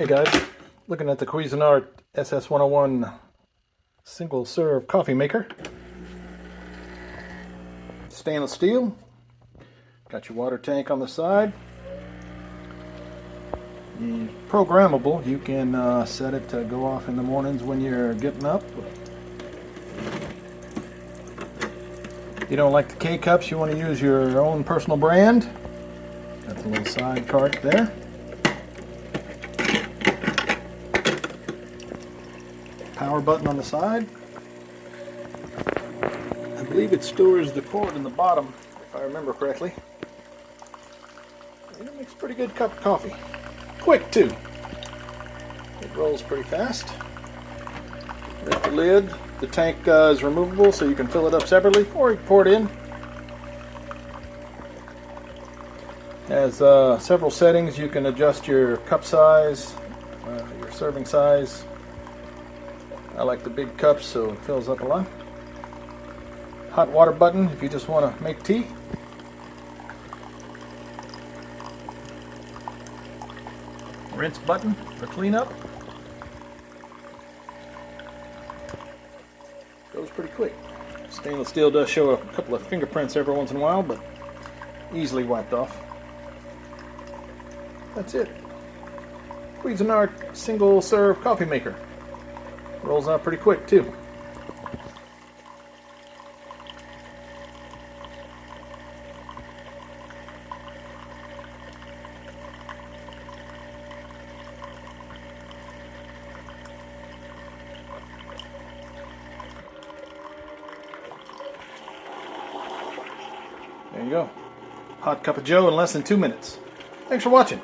Hey guys, looking at the Cuisinart SS-101 Single Serve Coffee Maker. Stainless steel. Got your water tank on the side. Programmable, you can set it to go off in the mornings when you're getting up. If you don't like the K-cups, you want to use your own personal brand. Got the little side cart there. Power button on the side. I believe it stores the cord in the bottom, if I remember correctly. And it makes a pretty good cup of coffee. Quick too. It rolls pretty fast. There's the lid. The tank is removable, so you can fill it up separately or you can pour it in. Has several settings. You can adjust your cup size, your serving size. I like the big cups, so it fills up a lot. Hot water button if you just want to make tea. Rinse button for cleanup. Goes pretty quick. Stainless steel does show a couple of fingerprints every once in a while, but easily wiped off. That's it. Cuisinart single serve coffee maker. Rolls out pretty quick too. There you go. Hot cup of joe in less than 2 minutes. Thanks for watching.